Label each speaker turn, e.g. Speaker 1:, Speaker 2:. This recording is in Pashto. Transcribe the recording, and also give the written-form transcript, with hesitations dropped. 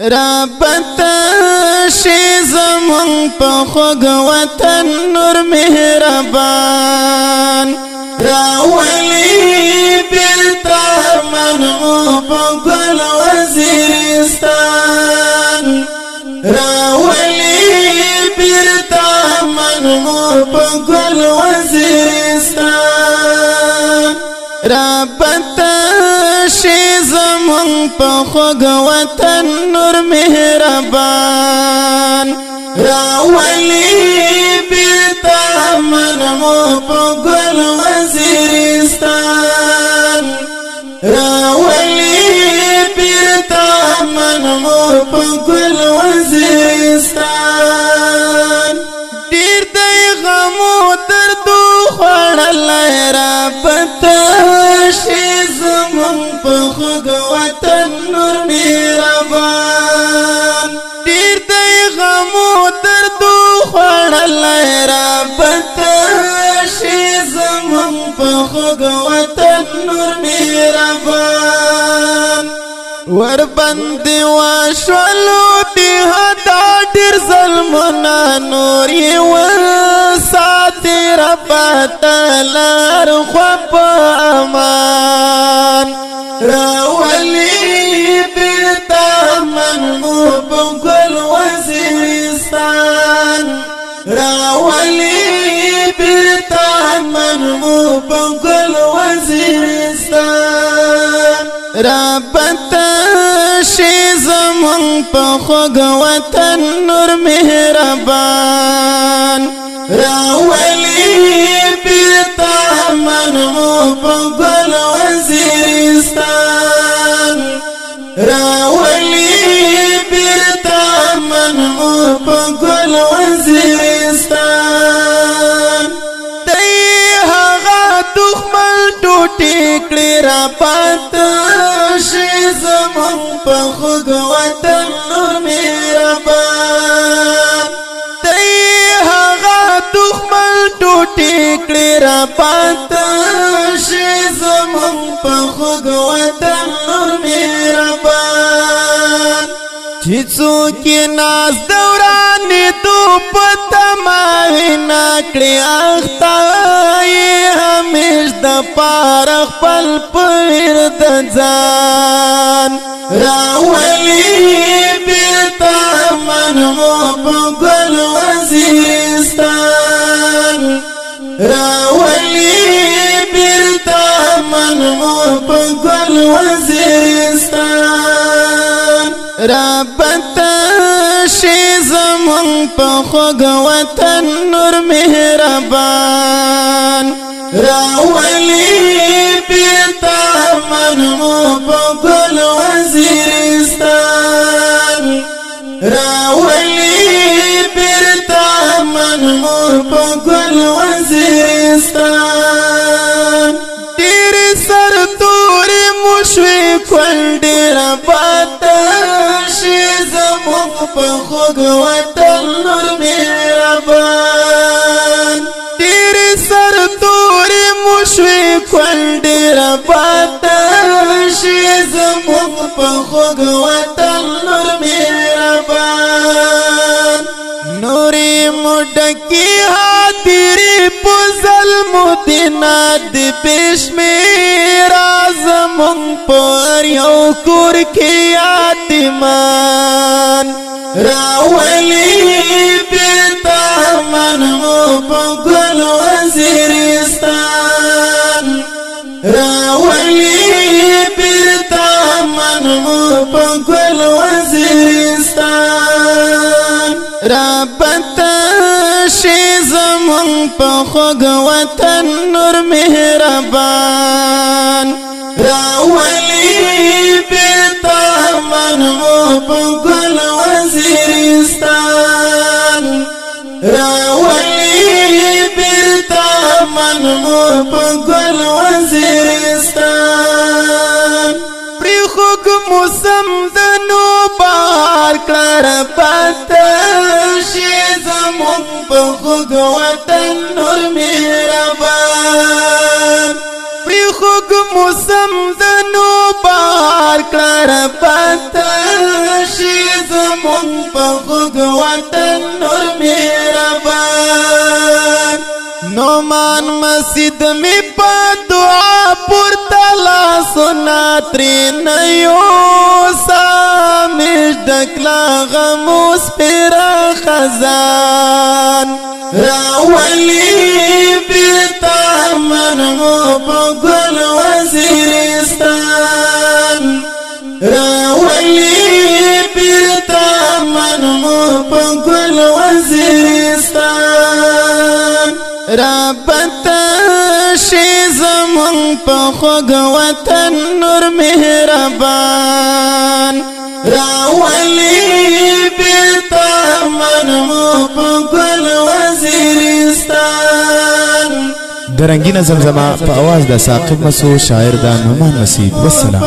Speaker 1: رابط شي زمون په خوږ وطن نور مهربان راولي بیرته منمو په ګل وزیرستان راولي بیرته منمو په ګل وزیرستان رابط شي زمون په خوږ وطن نور مهربان راولي بیرته منمو په ګل وزیرستان راولي بیرته منمو په ګل وزیرستان ډیر دی غمو دردو خوړلی رابط شي زمون په خوږ وطن نور مهربان ډیر دی غمو دردو خوړلی رابط شي زمون په خوږ وطن نور مهربان ورباندې وشولو دي هدا ډیر ظلمونه نور یې وساتې ربه لار خوا په امان راولي بیرته منمو په ګل وزیرستان راولي بیرته منمو په ګل وزیرستان رابط شي زمون په خوږ وطن نور مهربان راولي بیرته منمو په ګل وزیرستان راولي بیرته منمو په ګل وزیرستان دی هغه دښمن ټوټې کړې رابط شي زمون په خوږ وطن نور مهربان دی هغه دښمن ټوټې کړې رابط شي زمون په خوږ وطن نور مهربان چې څوک یې ناز دورانې دو په تماوي نه کړې اخته یې همیش د پاره خپل پیر د ځان راولي بیرته منمو په ګل وزیرستان راولي بیرته منمو په ګل وزیرستان رابط شي زمون په خوږ وطن نور مهربان راولي بیرته منمو په ګل وزیرستان راولي بیرته منمو په ګل وزیرستان ډېر سرتورې مو شوې کونډې رابط شي زمون په خوږ وطن نور مهربان ډېر سرتورې مو شوې کونډې رابط شي زمون په خوږ وطن نور مهربان نورې مو ډکې حاضرې په ظلمو دینه د بې شمېره زمون پر یو کور کې یتیمان راولي بیرته منمو په ګل وزیرستان راولي بیرته منمو په ګل وزیرستان رابط شي زمون په خوږ وطن نور مهربان راولي بیرته منمو په ګل وزیرستان راولي بیرته منمو په ګل وزیرستان پرې خوږ موسم د نوبهار کړه رابط شي زمون په خوږ وطن نور مهربان پرې خوږ موسم د نوبهار کړه رابط شي زمون په خوږ وطن نور مهربان نومان مسجد می په دعا پورته لاسونه ترېنه یوسه مېش ډکلا غمو سپېره خزان راولي بیرته منمو په ګل وزیرستان راولي بیرته منمو په ګل وزیرستان رابط شي زمون په خوږ وطن نور مهربان راولي بیرته منمو په ګل وزیرستان
Speaker 2: د رنگینه زمزمه په اواز د ثاقب مسو شاعر د نعمان مسید والسلام